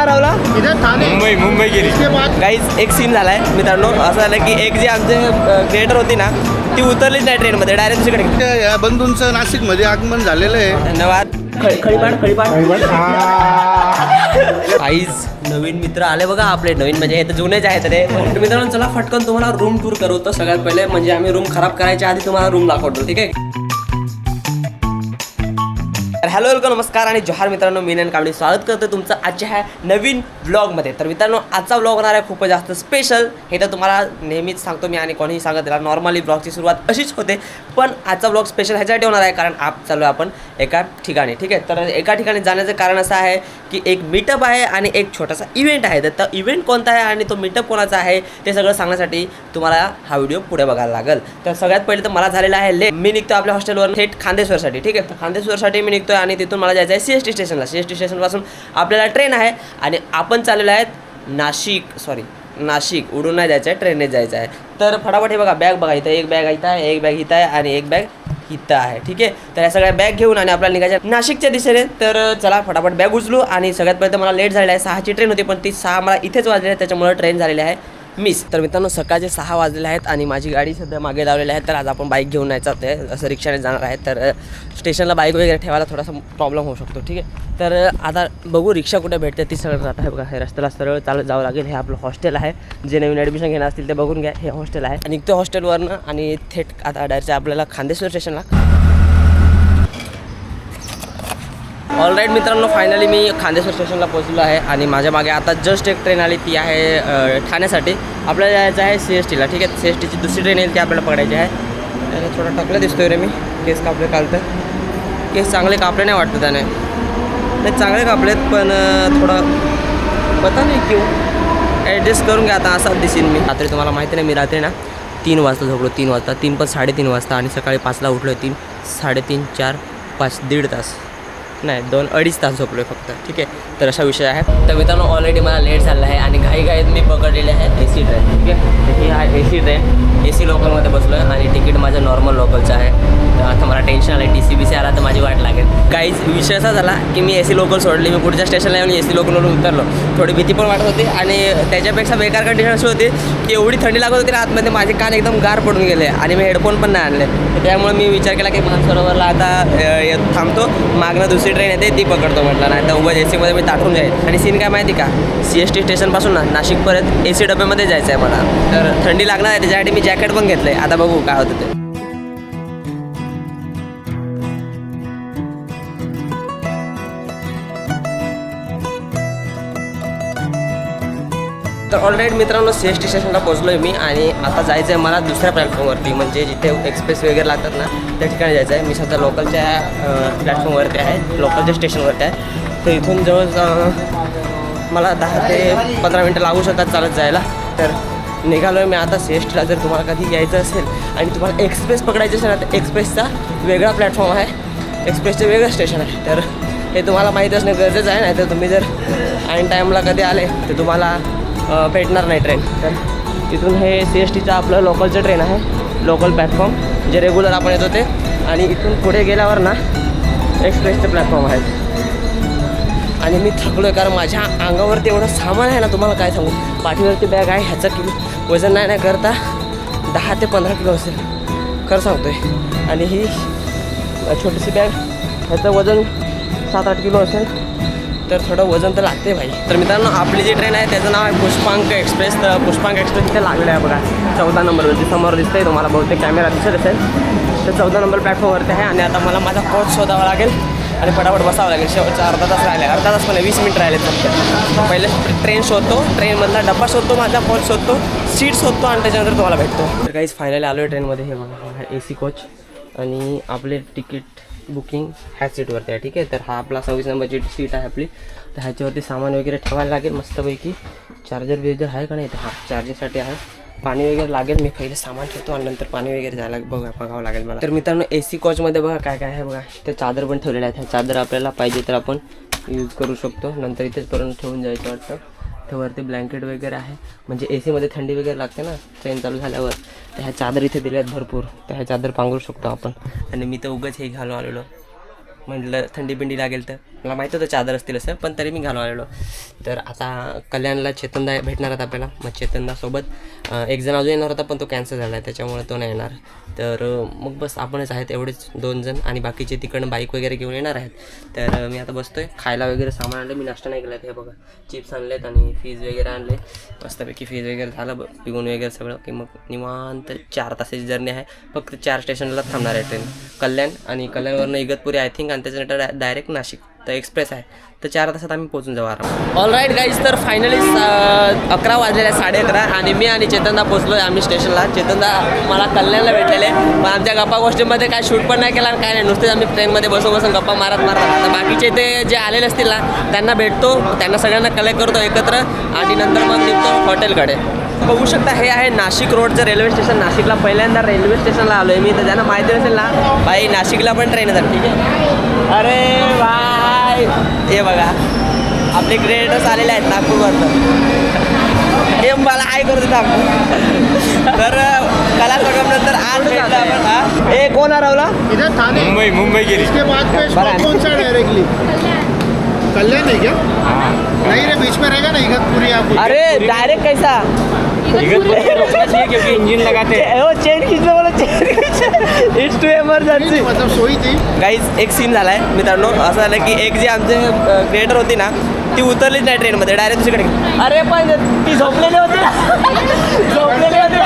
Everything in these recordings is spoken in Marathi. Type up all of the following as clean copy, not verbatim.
हरवला? मुंबई गेली. गाईज एक सीन झालाय मित्रांनो, असं झालं की एक जी आमचे क्रिएटर होती ना ती उतरलीच नाही ट्रेनमध्ये, डायरेक्ट दुसरीकडे. या बंधूंचं नाशिकमध्ये आगमन झालेलं आहे. धन्यवाद. खळीपाड गाईज नवीन मित्र आले बघा आपले, नवीन म्हणजे हे तर जुनेच आहेत रे. पण मित्रांनो चला फटकन तुम्हाला रूम टूर करवतो. सगळ्यात पहिले म्हणजे आम्ही रूम खराब करायच्या आधी तुम्हाला रूम दाखवतो, ठीक आहे. हॅलो वेलकम नमस्कार आणि जोहार मित्रांनो, मी नयन कांबळे स्वागत करतो तुमचं आजच्या ह्या नवीन व्लॉगमध्ये. तर मित्रांनो आजचा व्लॉग होणार आहे खूप जास्त स्पेशल. हे तर तुम्हाला नेहमीच सांगतो मी आणि कोणीही सांगत राहिला, नॉर्मली व्लॉगची सुरुवात अशीच होते. पण आजचा व्लॉग स्पेशल ह्याच्यासाठी होणार आहे कारण चालू आहे आपण एका ठिकाणी, ठीक आहे. तर एका ठिकाणी जाण्याचं कारण असं आहे की एक मीटअप आहे आणि एक छोटासा इव्हेंट आहे. तर इव्हेंट कोणता आहे आणि तो मीटअप कोणाचा आहे ते सगळं सांगण्यासाठी तुम्हाला हा व्हिडिओ पुढे बघायला लागेल. तर सगळ्यात पहिले तर मला झालेला आहे लेट. मी निघतो आपल्या हॉस्टेलवर थेट खांदेश्वरसाठी, ठीक आहे. तर खांदेश्वरसाठी मी निघतोय आणि तिथून मला जायचं आहे CST स्टेशनला. CST स्टेशनपासून आपल्याला ट्रेन आहे आणि आपण चाललेलो आहेत नाशिक. उडून नाही जायचं आहे, ट्रेनने जायचं आहे. तर फटाफट हे बघा बॅग बघा, इथं एक बॅग इथं आहे, एक बॅग इथं आहे आणि एक बॅग इथं आहे, ठीक आहे. तर या सगळ्या बॅग घेऊन आणि आपल्याला निघायच्या नाशिकच्या दिशेने. तर चला फटाफट बॅग उचलू. आणि सगळ्यात पहिले मला लेट झालेला आहे, 6ची ट्रेन होती पण ती 6 मला इथेच वाजलेली आहे, त्याच्यामुळे ट्रेन झालेली आहे मिस. तर मित्रांनो सकाळचे 6 वाजलेले आहेत आणि माझी गाडी सध्या मागे लावलेली आहे. तर आज आपण बाईक घेऊन नाही जात आहे, असं रिक्षाने जाणार आहे. तर स्टेशनला बाईक वगैरे ठेवायला थोडासा प्रॉब्लेम होऊ शकतो, ठीक आहे. तर आता बघू रिक्षा कुठे भेटते ती सगळं जात आहे बघा. हे रस्त्याला सरळ चालत जावं लागेल. हे आपलं हॉस्टेल आहे, जे नवीन ॲडमिशन घेणार असतील ते बघून घ्या. हे हॉस्टेल आहे आणि निघतो हॉस्टेलवरनं आणि थेट आता डायरेक्ट आपल्याला खांदेश्वर स्टेशनला. ऑलराईट मित्रांनो, फायनली मी खांदेश्वर स्टेशनला पोहोचलो आहे आणि माझ्या मागे आता जस्ट एक ट्रेन आली, ती आहे ठाण्यासाठी. आपल्याला जायचं आहे CSTला, ठीक आहे. CSTची दुसरी ट्रेन येईल ती आपल्याला पकडायची आहे. त्याने थोडा टकलं दिसतोय रे मी, केस कापले कालतं. केस चांगले कापले नाही वाटतं त्याने, नाही चांगले कापलेत पण थोडं पता नाही क्यों. ॲडजस्ट करून घ्या आता, असाच दिसेन मी. रात्री तुम्हाला माहिती नाही, मी रात्री ना 3 वाजता झोपलो. 3 वाजता, 3 पण 3:30 वाजता आणि सकाळी 5ला उठलो. 3, 3:30, 4, 5, 1.5 तास नाही 2-2.5 तास झोपलो आहे फक्त, ठीक आहे. तर असा विषय आहे. तर मित्रांनो ऑलरेडी मला लेट झाला आहे आणि घाईघाईत मी पकडलेले आहे AC ट्रेन, ठीक आहे. ही आहे AC ट्रेन. AC लोकलमध्ये बसलो आहे आणि तिकीट माझं नॉर्मल लोकलचं आहे. तर आता मला टेन्शन आलं, TC आला तर माझी वाट लागेल. काहीच विषय असा झाला की मी AC लोकल सोडली. मी पुढच्या स्टेशनला येऊन AC लोकलवरून उतरलो. थोडी भीती पण वाटत होती आणि त्याच्यापेक्षा बेकार कंडिशन अशी होती की एवढी थंडी लागत होती ना आतमध्ये, माझे कान एकदम गार पडून गेले आणि मी हेडफोन पण नाही आणले. त्यामुळे मी विचार केला की मानसरोवरला आता थांबतो, मागणं दुसरी ट्रेन येते ती पकडतो म्हटलं, नाही तर उगाच AC मध्ये मी ताठून जाईल. आणि सीन काय माहिती का, CST स्टेशनपासून ना नाशिकपर्यंत AC डब्यामध्ये जायचं आहे मला. तर थंडी लागणार आहे, त्याच्यासाठी मी जॅकेट पण घेतलं आहे. आता बघू काय होतं ते. तर ऑलरेडी मित्रांनो CST स्टेशनला पोहोचलो आहे मी आणि आता जायचं आहे मला दुसऱ्या प्लॅटफॉर्मवरती, म्हणजे जिथे एक्सप्रेस वगैरे लागतात ना त्या ठिकाणी जायचं आहे. मी सध्या लोकलच्या प्लॅटफॉर्मवरती आहे, लोकलच्या स्टेशनवरती आहे. तर इथून जवळ मला 10 ते 15 मिनटं लागू शकतात चालत जायला. तर निघालो आहे मी आता CSTला. जर तुम्हाला कधी यायचं असेल आणि तुम्हाला एक्सप्रेस पकडायचं असेल ना तर एक्सप्रेसचा वेगळा प्लॅटफॉर्म आहे, एक्सप्रेसचं वेगळं स्टेशन आहे. तर हे तुम्हाला माहीत असणं गरजेचं आहे, नाही तर तुम्ही जर ऐन टाईमला कधी आले तर तुम्हाला भेटणार नाही ट्रेन. तर तिथून हे CSTचं आपलं लोकलचं ट्रेन आहे, लोकल प्लॅटफॉर्म जे रेग्युलर आपण येतो ते. आणि इथून पुढे गेल्यावर ना एक्सप्रेसचे प्लॅटफॉर्म आहेत. आणि मी थकलो आहे कारण माझ्या अंगावरती एवढं सामान आहे ना, तुम्हाला काय सांगू. पाठीवरती बॅग आहे, ह्याचं वजन नाही करता 10 ते 15 किलो असेल, खरं सांगतो आहे. आणि ही छोटीशी बॅग, ह्याचं वजन 7-8 किलो असेल. तर थोडं वजन तर लागते भाई. तर मित्रांनो आपली जी ट्रेन आहे त्याचं नाव आहे पुष्पांक एक्सप्रेस. तर पुष्पांक एक्सप्रेस इथे लागलेलं आहे बघा 14 नंबरवरती, समोर दिसतं आहे तुम्हाला, बहुतेक कॅमेरा दिसत असेल. तर 14 नंबर प्लॅटफॉर्मवरती आहे आणि आता मला माझा कोच शोधावा लागेल आणि फटाफट बसावं लागेल. शेवटचा अर्धा तास राहिले, अर्धा तास पण 20 मिनिट राहिले. फक्त पहिले ट्रेन शोधतो, ट्रेनमधला डब्बा शोधतो, माझा कोच शोधतो, सीट शोधतो आणि त्याच्यानंतर तुम्हाला भेटतो. तर काहीच फायनली आलो आहे ट्रेनमध्ये. हे बघा AC कोच आणि आपले तिकीट बुकिंग ह्या सीटवरती आहे, ठीक आहे. तर हा आपला 26 नंबरची सीट आहे आपली. तर ह्याच्यावरती सामान वगैरे ठेवायला लागेल मस्तपैकी. चार्जर बिर्जर आहे का नाही, तर हा चार्जिंगसाठी आहे. पाणी वगैरे लागेल, मी पहिले सामान ठेवतो आणि नंतर पाणी वगैरे जायला बघावं लागेल मला. तर मित्रांनो AC कोचमध्ये बघा काय काय आहे बघा. ते चादर पण ठेवलेले आहेत. ह्या चादर आपल्याला पाहिजे तर आपण यूज करू शकतो, नंतर इथेच पर्यंत ठेवून जायचं वाटतं. तर वरती ब्लँकेट वगैरे आहे, म्हणजे AC मध्ये थंडी वगैरे लागते ना ट्रेन चालू झाल्यावर. तर ह्या चादर इथे दिल्या आहेत भरपूर, तर ह्या चादर पांघरू शकतो आपण. आणि मी तर उगाच हे घालून आलेलो म्हटलं थंडी बिंडी लागेल तर मला माहिती होतं चादर असतील असं, पण तरी मी घालून आलेलो. तर आता कल्याणला चेतनदा भेटणार आहेत आपल्याला. मग चेतनदासोबत एक जण अजून येणार होता पण तो कॅन्सल झाला आहे, त्याच्यामुळे तो नाही येणार. तर मग बस आपणच आहेत एवढेच 2 जण आणि बाकीचे तिकडनं बाईक वगैरे घेऊन येणार आहेत. तर मी आता बसतोय. खायला वगैरे सामान आणलं, मी नाश्ता नाही केला. हे बघा चिप्स आणलेत आणि फीज वगैरे आणले. मस्तपैकी फीज वगैरे झालं पिऊन वगैरे सगळं की मग निवांत 4 तासाची जर्नी आहे. फक्त 4 स्टेशनला थांबणार आहे ट्रेन. कल्याण आणि कल्याणवरनं इगतपुरी आय थिंक आणि त्याच्यानंतर डायरेक्ट नाशिक. तर एक्सप्रेस आहे, तर 4 तासात आम्ही पोहोचून जाऊ आराम. ऑल राईट गाईज, तर फायनली 11 वाजलेले आहे, 11:30 आणि मी आणि चेतनदा पोचलो आहे आम्ही स्टेशनला. चेतनदा मला कल्याणला भेटलेले, पण आमच्या गप्पा गोष्टीमध्ये काय शूट पण नाही केला आणि काय नाही, नुसतेच आम्ही ट्रेनमध्ये बसून गप्पा मारत आता बाकीचे ते जे आलेले असतील ना त्यांना भेटतो, त्यांना सगळ्यांना कलेक्ट करतो एकत्र आणि नंतर मग निघतो हॉटेलकडे. बघू शकता हे आहे नाशिक रोडचं रेल्वे स्टेशन. नाशिकला पहिल्यांदा रेल्वे स्टेशनला आलो आहे मी, तर ज्यांना माहिती असेल ना बाई नाशिकला पण ट्रेन येतात. ठीक आहे, अरे बाय हे बघा आपले क्रिएटर्स आलेले आहेत नागपूरवरनं. हे मला हाय करू देत आपण. तर कला संगमनंतर आज भेटलं आपण. हा हे कोण हरवला? इधर थाने मुंबई गेली. इसके बाद पे बराबर। स्टॉप कौन सा डायरेक्टली कल्याण है क्या? नहीं रे, बीच में रहेगा ना इगतपुरी आप. अरे डायरेक्ट कैसा इगतपुरी रोकना चाहिए क्योंकि इंजन लगाते हैं. वो चेन खींचलं मला, चेन इट्स टू एमर्जन्सी. मतलब सोई थी. गाईज एक सीन झाला आहे मित्रांनो. असं झालं की एक जी आमचे क्रिएटर होती ना ती उतरलीच नाही ट्रेनमध्ये, डायरेक्ट दुसरीकडे. अरे पण ती झोपलेली होती ना, झोपलेली होती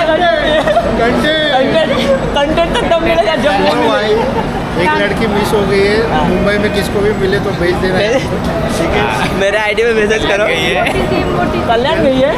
कंटेंट तर दम गेला ओ भाई, एक लड़की मिस हो गई है मुंबई में, किसको भी मिले तो भेज देना. ठीक है, मेरे आईडी में मैसेज करो. कल्याण गई है.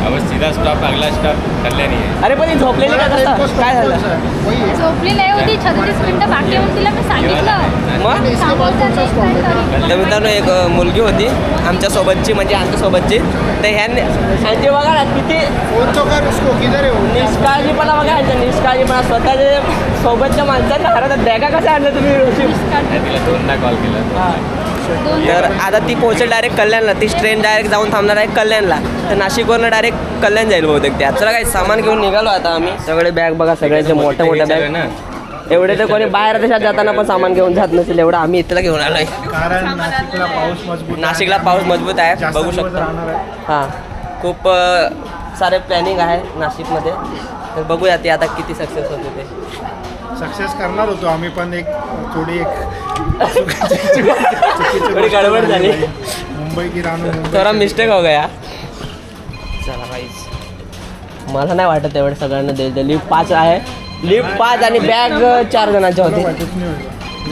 अब सीधा स्टॉप, अगला स्टॉप कल्याणी आहे. अरे पण ही झोपलेली का कसं काय झालं? वही है. झोपली नाही होती, 36 मिनिटं बाकी होऊन तिला मी सांगितलं. मग इसके बाद कौन सा स्टॉप है? तर मित्रांनो एक मुलगी होती आमच्यासोबतची, म्हणजे आमच्यासोबतची. तर ह्यांचे बघा ना किती फोन तो कर उसको, किधर है वो? निष्काळजीपणा बघा ह्यांचा निष्काळजीपणा. स्वतःच्या सोबतच्या माणसांना घरात बॅगा कशा आणल्या तुम्ही? तिला 2दा कॉल केला. तर आता ती पोहोचेल डायरेक्ट कल्याणला. ती ट्रेन डायरेक्ट जाऊन थांबणार आहे कल्याणला. तर नाशिकवरनं डायरेक्ट कल्याण जाईल बहुतेक. त्या चला काही सामान घेऊन निघालो आता आम्ही. सगळे बॅग बघा, सगळ्यांचे मोठ्या मोठ्या बॅग. एवढे तर कोणी बाहेर देशात जाताना पण सामान घेऊन जात नसेल, एवढं आम्ही इथला घेऊन आलोय. कारण नाशिकला पाऊस मजबूत आहे. नाशिकला पाऊस मजबूत आहे, जास्त बघू दिवस शकता. राहणार आहे. हां खूप सारे प्लॅनिंग आहे नाशिकमध्ये. तर बघूया ते आता किती सक्सेस होते ते. सक्सेस करणार होतो आम्ही, पण एक थोडी थोडी गडबड झाली. मुंबई की रानू थोडा मिस्टेक हो गया. चला काहीच मला नाही वाटत एवढं सगळ्यांना देईल. लिफ्ट 5 आहे, लिफ्ट 5 आणि बॅग 4 जणांच्या होते.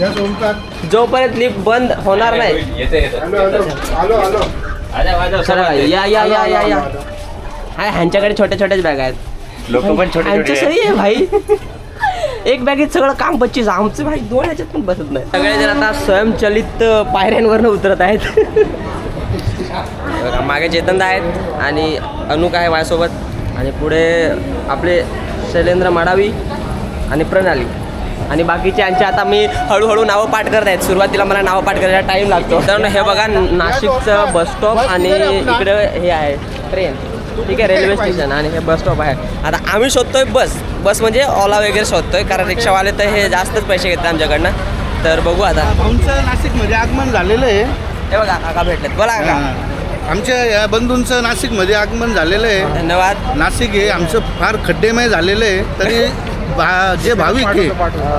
यस ओमकार, जोपर्यंत लिफ्ट बंद होणार नाही. येते आलो चला या या या या या. हा ह्यांच्याकडे छोट्या छोट्याच बॅग आहेत. लोक पण छोटे ह्यांचं छोटे सही आहे भाई. एक बॅगेत सगळं काम 25. आमचं भाई 2 ह्याच्यात पण बसत नाही. सगळेजण आता स्वयंचलित पायऱ्यांवरनं उतरत आहेत. बघा, मागे चेतनदा आहेत आणि अनुक आहे माझ्यासोबत आणि पुढे आपले शैलेंद्र माडावी आणि प्रणाली आणि बाकीचे यांचे. आता मी हळूहळू नावं पाठ करत आहेत. सुरुवातीला मला नावं पाठ करायला टाईम लागतो. तर हे बघा नाशिकचं बस स्टॉप आणि इकडे हे आहे ट्रेन. ठीक आहे, रेल्वे स्टेशन आणि हे बस स्टॉप आहे. आता आम्ही शोधतोय बस म्हणजे ओला वगैरे शोधतोय, कारण रिक्षावाले तर हे जास्तच पैसे घेतात आमच्याकडनं. तर बघू आता. आमचं नाशिकमध्ये आगमन झालेलं आहे. हे बघा काका भेटलेत, बोला काका. आमच्या या बंधूंचं नाशिकमध्ये आगमन झालेलं आहे. धन्यवाद. नाशिक हे आमचं फार खड्डेमय झालेलं आहे, तरी जे भाविक आहे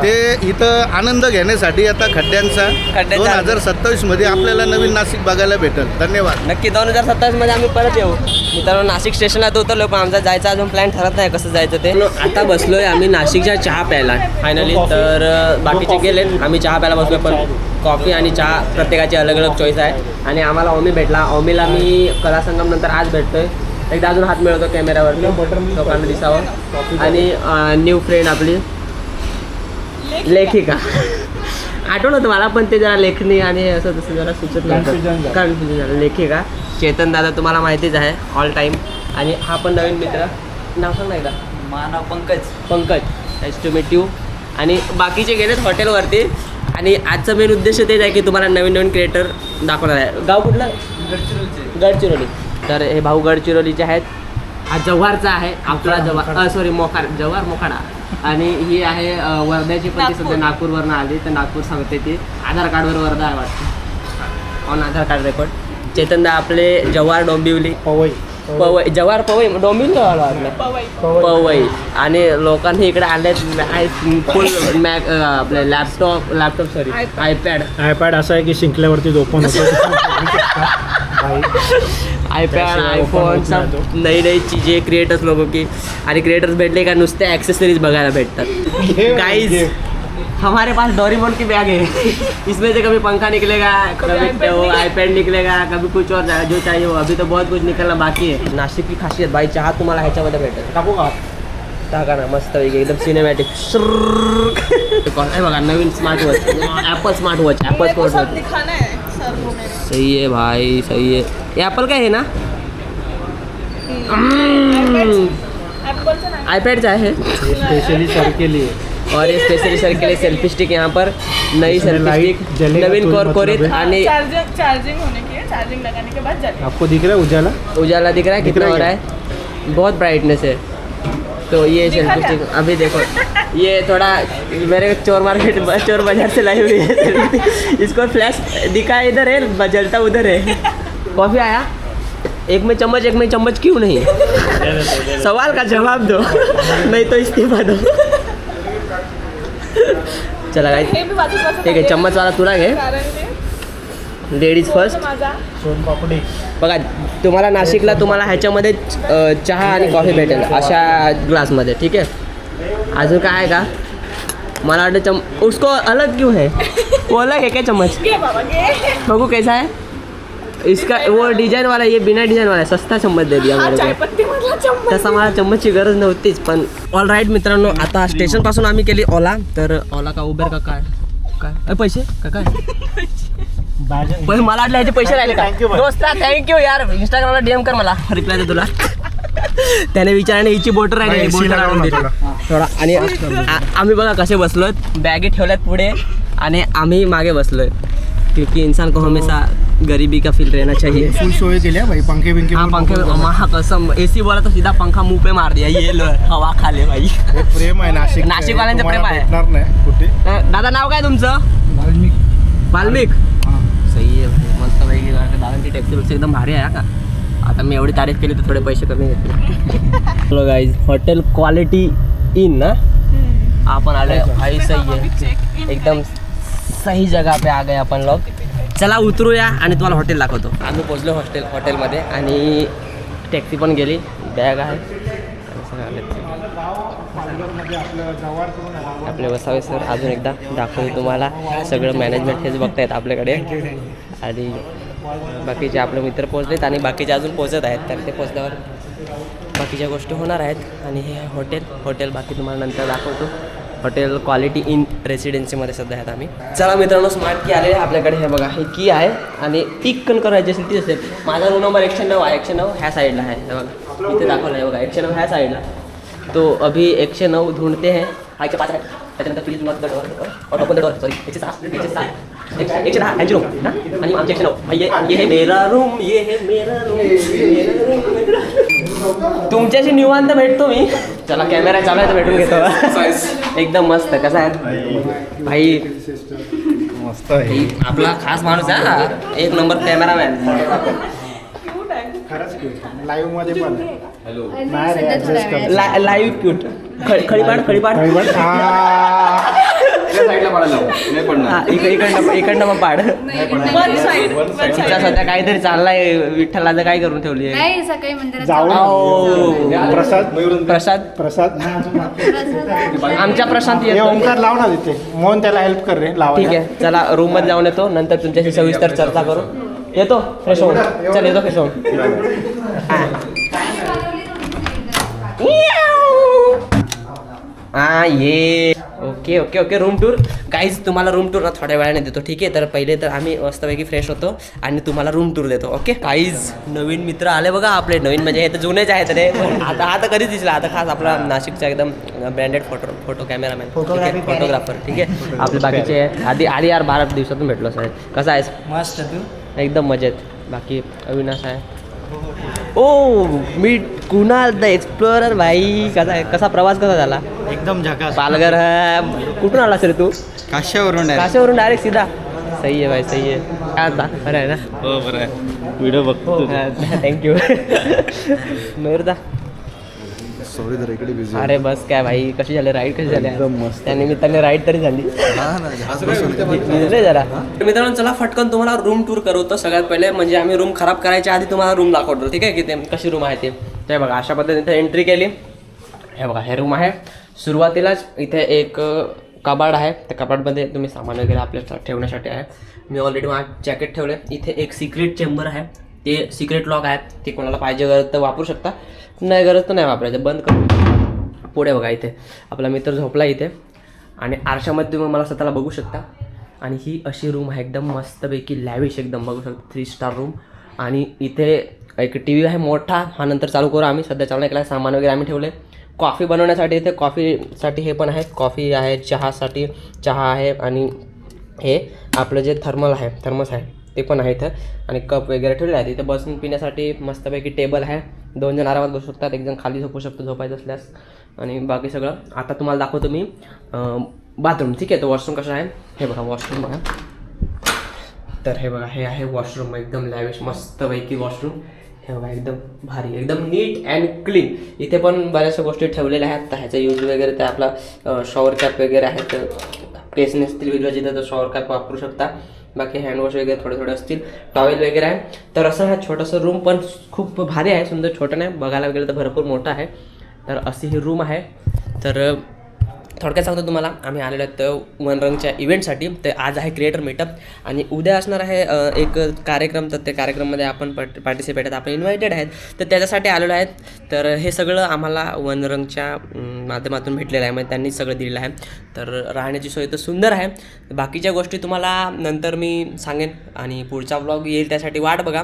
ते इथं आनंद घेण्यासाठी आता खड्ड्यांचा 2027 मध्ये आपल्याला नवीन नाशिक बघायला भेटेल. धन्यवाद. नक्की 2027 मध्ये आम्ही परत येऊ. मित्रांनो नाशिक स्टेशनला तर उतरलो, पण आमचा जायचा अजून प्लॅन ठरत नाही कसं जायचं ते. आता बसलोय आम्ही नाशिकच्या चहा प्यायला फायनली. तर बाकीचे गेले, आम्ही चहा प्यायला बसलोय. पण कॉफी आणि चहा प्रत्येकाची अलग अलग चॉईस आहे. आणि आम्हाला ओमी भेटला. ओमीला मी कला संगम नंतर आज भेटतोय. एकदा अजून हात मिळवतो कॅमेऱ्यावर लोकांना दिसावं. आणि न्यू फ्रेंड आपली लेखिका. आठवण होतं मला, पण ते जरा लेखणी आणि असं तसं जरा सुचत नव्हतं. कन्फ्युजन झालं. लेखिका चेतन दादा तुम्हाला माहितीच आहे ऑल टाईम. आणि हा पण नवीन मित्र, नाव सांग ना एकदा. नाव Pankaj. Nice to meet you. आणि बाकीचे गेलेत हॉटेलवरती. आणि आजचा मेन उद्देश तेच आहे की तुम्हाला नवीन नवीन क्रिएटर दाखवणार आहे. गाव कुठलं? गडचिरोली. तर हे भाऊ गडचिरोलीचे आहेत. हा जव्हारचा आहे आपला जव्हार सॉरी जव्हार मोखाडा. आणि ही आहे वर्ध्याची पण ती सध्या नागपूरवरनं आली तर नागपूर सांगते ती आधार कार्डवर वर्धा आहे वाटतं ऑन आधार कार्ड रेकॉर्ड. चेतनदा आपले जव्हार डोंबिवली पवई जव्हार पवई डोंबिवली वाटलं पवई. आणि लोकांनी इकडे आले फुल मॅक आपले लॅपटॉप सॉरी आयपॅड असं आहे की शिंकल्यावरती ओपन आयपॅड आयफोन सब नई नई चीजें क्रिएटर्स लोगों की. आणि क्रिएटर्स भेटले का नुसते ॲक्सेसरीज बघायला भेटतात. गाइस हमारे पास डोरेमोन की बैग है इसमें से कभी पंखा निकलेगा कभी आईपैड निकलेगा कभी कुछ और जो चाहिए वो. अभी तो बहुत कुछ निकलना बाकी है. नाशिक की खासियत भाई चहा तुम्हाला ह्याच्यामध्ये भेटेल. टाकू का टाका ना मस्त एकदम सिनेमॅटिक. बघा नवीन smart watch Apple smart watch सही है भाई सही है. ये एप्पल का है ना आईपैडचा आहे स्पेशली सर के लिए. और ये स्पेशली सर के लिए सेल्फी स्टिक यहाँ पर नई सेल्फी स्टिक नवीन कोरकोरित आणि चार्जिंग होने की है, चार्जिंग लगाने के बाद जलेगा. आपको दिख रहा है उजाला उजाला दिख रहा है कितना हो रहा है बहुत ब्राइटनेस है. तो ये सेल्फी स्टिक अभी देखो ये थोड़ा मेरे चोर बाजार से लाई हुई है. इसको फ्लैश दिखा है इधर है जलता उधर है. कॉफ़ी आया एक में चम्मच क्यों नहीं. सवाल का जवाब दो नहीं तो इस्तीफा दो. चला गाइस ठीक आहे चम्मच वाला तुला घे लेडीज फर्स्ट. सोनपापडी बघा तुम्हाला नाशिकला तुम्हाला ह्याच्यामध्ये चहा आणि कॉफी भेटेल अशा ग्लासमध्ये ठीक आहे. अजून काय आहे का मला वाटतं उसको अलग क्यों है वो अलग है क्या चम्मच बघू कैसा है इसका वो डिजाइन वाला ये बिना डिजाइन वाला सस्ता चम्मच दे दिया मेरे को. तसा मला चम्मचची गरज नव्हतीच पण ऑल राईट मित्रांनो. आता स्टेशनपासून आम्ही केली ओला तर ओला का उबेर का काय पैसे का काय पण मला वाटलं ह्याचे पैसे राहिले का दोस्ता थँक्यू यार. इंस्टाग्रामला DM कर मला रिप्लाय दे तुला. त्याने विचाराने हिची बोट राहिली बोट आणून दिली थोडा. आणि आम्ही बघा कसे बसलोत बॅगे ठेवल्यात पुढे आणि आम्ही मागे बसलोय क्योंकि इंसान को हमेशा गरीबी का फील रहना चाहिए. फुल सोय केली भाई पंखे बिंखे. हाँ पंखे कसम AC बोला तो सीधा पंखा मुंह पे मार दिया. ये लो हवा खा ले भाई. प्रेम आहे नाशिक नाशिकवाल्यांचं प्रेम आहे. नाही कुठे. दादा नाव काय तुमचं वाल्मिक सही आहे भाई मस्त पैकी. दादांची टॅक्सी एकदम भारी आहे का. आता मी एवढी तारीफ केली तर थोडे पैसे कमी घेतले. चलो गाइस हॉटेल क्वालिटी इन ना आपण आले भाई सही है एकदम सही जगह पे आ गए अपन लोग. चला उतरूया आणि तुम्हाला हॉटेल दाखवतो. आम्ही पोचलो हॉटेलमध्ये आणि टॅक्सी पण गेली बॅग आहे आपले वसावे सर अजून एकदा दाखवतो तुम्हाला. सगळं मॅनेजमेंट हेच बघतायत आपल्याकडे आणि बाकीचे आपले मित्र पोचलेत आणि बाकीचे अजून पोचत आहेत तर ते पोचल्यावर बाकीच्या गोष्टी होणार आहेत. आणि हे हॉटेल बाकी तुम्हाला नंतर दाखवतो. हॉटेल क्वालिटी इन रेसिडेन्सीमध्ये सध्या आहेत आम्ही. चला मित्रांनो स्मार्ट की आलेले आपल्याकडे हे बघा हे की आहे आणि टिक कन करायची असेल ती असेल. माझा रूम नंबर 109 आहे 109 ह्या साईडला आहे हे बघा इथे दाखवलं आहे बघा 109 ह्या साईडला. तो अभी 109 ढूंढते हैं. हा 105 आहे त्याच्यानंतर प्लीज नॉट द डोर और ओपन द डोर सॉरी 106 110 ह्यांची रूम ना आणि आमचे 109 ये है मेरा रूम ये है मेरा रूम. तुमच्याशी निवांत भेटतो मी. चला कॅमेरा चालू आहे तर भेटून घेतो. एकदम मस्त कसा आहे भाई मस्त आहे. आपला खास माणूस आहे हा एक नंबर कॅमेरामॅन. लाईव्ह मध्ये पण लाईव्ह क्यूट खळीपाड इकडनं मग पाड. तिचा सध्या काहीतरी चाललाय विठ्ठलाचं काय करून ठेवली आहे. नाही सकाळी मंदिरात प्रसाद आमच्या प्रशांत हे ओंकार लाव ना तिथे मोहन त्याला हेल्प कर रे लावा. ठीक आहे चला रूम मध्ये जाऊन येतो नंतर तुमच्याशी सविस्तर चर्चा करू. येतो फ्रेश होऊन चल येतो फ्रेश होऊन. ये ओके रूम टूर गाईज तुम्हाला रूम टूर ना थोड्या वेळाने देतो ठीक आहे. तर पहिले तर आम्ही मस्तपैकी फ्रेश होतो आणि तुम्हाला रूम टूर देतो ओके. गाईज नवीन मित्र आले बघा आपले नवीन म्हणजे हे तर जुनेच आहेत रे पण आता कधीच दिसला. आता खास आपला नाशिकचा एकदम ब्रँडेड फोटो कॅमेरामॅन फोटोग्राफर ठीक आहे. आपले बाकीचे आधी यार 12 दिवसातून भेटलो साहेब. कसा आहेस. मस्त तू एकदम मजेत. बाकी अविनाश आहे ओ मी कुणाल द एक्सप्लोरर भाई कसा प्रवास कसा झाला एकदम झकास. पालघर कुठून आला सर तू काश्यावरून काशावरून डायरेक्ट सीधा सही आहे भाई सही आहे काय आता बरं आहे ना हो बरं आहे व्हिडिओ बघतो थँक्यू मयूरदा सॉरी इकडे बिझी अरे बस काय भाई कशी झाली राईड कशी झाली एकदम मस्त. त्या निमित्ताने राईड तरी झाली जरा मित्रांनो चला फटकन तुम्हाला रूम टूर करवतो सगळ्यात पहिले म्हणजे आम्ही रूम खराब करायच्या आधी तुम्हाला रूम दाखवतो ठीक आहे की ते कशी रूम आहे ते बघा अशा पद्धतीने एंट्री केली हे बघा हे रूम आहे सुरुवातीलाच इथे एक कबाड आहे त्या कबाडमध्ये तुम्ही सामान वगैरे आपल्या ठेवण्यासाठी आहे मी ऑलरेडी माझं जॅकेट ठेवलं आहे इथे एक सिक्रेट चेंबर आहे ते सिक्रेट लॉक आहे ते कोणाला पाहिजे गरज तर वापरू शकता नाही गरज तर नाही वापरायचं बंद करून पुढे बघा इथे आपला मित्र झोपला इथे आणि आरशामध्ये तुम्ही मला स्वतःला बघू शकता आणि ही अशी रूम आहे एकदम मस्तपैकी लॅविश एकदम बघू शकता 3 स्टार रूम आणि इथे एक टी व्ही आहे मोठा हा नंतर चालू करू आम्ही सध्या चालू नाही केला सामान वगैरे आम्ही ठेवले कॉफी बनवण्यासाठी इथे कॉफीसाठी हे पण आहे कॉफी आहे चहासाठी चहा आहे आणि हे आपलं जे थर्मस आहे ते पण आहे इथं आणि कप वगैरे ठेवले आहेत इथं बसून पिण्यासाठी मस्तपैकी टेबल आहे 2 जण आरामात बसू शकतात 1 जण खाली झोपू शकतो झोपायचं असल्यास आणि बाकी सगळं आता तुम्हाला दाखवतो मी बाथरूम ठीक आहे तो वॉशरूम कसं आहे हे बघा वॉशरूम बघा तर हे बघा हे आहे वॉशरूम एकदम लॅविश मस्तपैकी वॉशरूम हे बघा एकदम भारी एकदम नीट अँड क्लीन इथे पण बऱ्याचशा गोष्टी ठेवलेल्या आहेत तर ह्याचा यूज वगैरे ते आपला शॉवर कॅप वगैरे आहेत केस नसतील वेगळं जिथं तर शॉवर कॅप वापरू शकता बाकी हँडवॉश वगैरे थोडे असतील टॉवेल वगैरे आहे तर असं हा छोटासा रूम पण खूप भारी आहे सुंदर छोटं नाही बघायला वगैरे तर भरपूर मोठा आहे तर अशी ही रूम आहे तर थोडक्यात सांगतो तुम्हाला आम्ही आलेलो आहेत वनरंगच्या इव्हेंटसाठी तर आज आहे क्रिएटर मीटअप आणि उद्या असणार आहे एक कार्यक्रम तर त्या कार्यक्रममध्ये आपण पार्टिसिपेट आहेत आपण इन्व्हायटेड आहेत तर त्याच्यासाठी आलेलो आहेत तर हे सगळं आम्हाला वनरंगच्या माध्यमातून भेटलेलं आहे म्हणजे त्यांनी सगळं दिलेलं आहे तर राहण्याची सोय तर सुंदर आहे बाकीच्या गोष्टी तुम्हाला नंतर मी सांगेन आणि पुढचा व्लॉग येईल त्यासाठी वाट बघा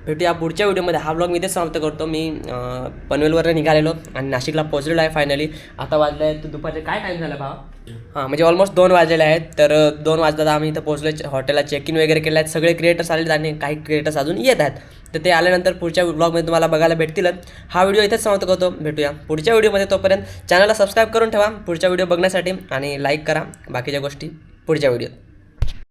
भेटूया पुढच्या व्हिडिओमध्ये हा व्लॉग मी इथेच समाप्त करतो मी पनवेलवरनं निघालेलो आणि नाशिकला पोहोचलेलो आहे फायनली आता वाजले आहेत दुपारचे काय टाईम झाला भावा हां म्हणजे ऑलमोस्ट 2 वाजलेले आहेत तर 2 वाजता आम्ही इथं पोहोचलो हॉटेलला चेक इन वगैरे केलं आहेत सगळे क्रिएटर्स आलेले आणि काही क्रिएटर्स अजून येत आहेत तर ते आल्यानंतर पुढच्या व्लॉगमध्ये तुम्हाला बघायला भेटतीलच हा व्हिडिओ इथेच समाप्त करतो भेटूया पुढच्या व्हिडिओमध्ये तोपर्यंत चॅनलला सबस्क्राईब करून ठेवा पुढच्या व्हिडिओ बघण्यासाठी आणि लाईक करा बाकीच्या गोष्टी पुढच्या व्हिडिओत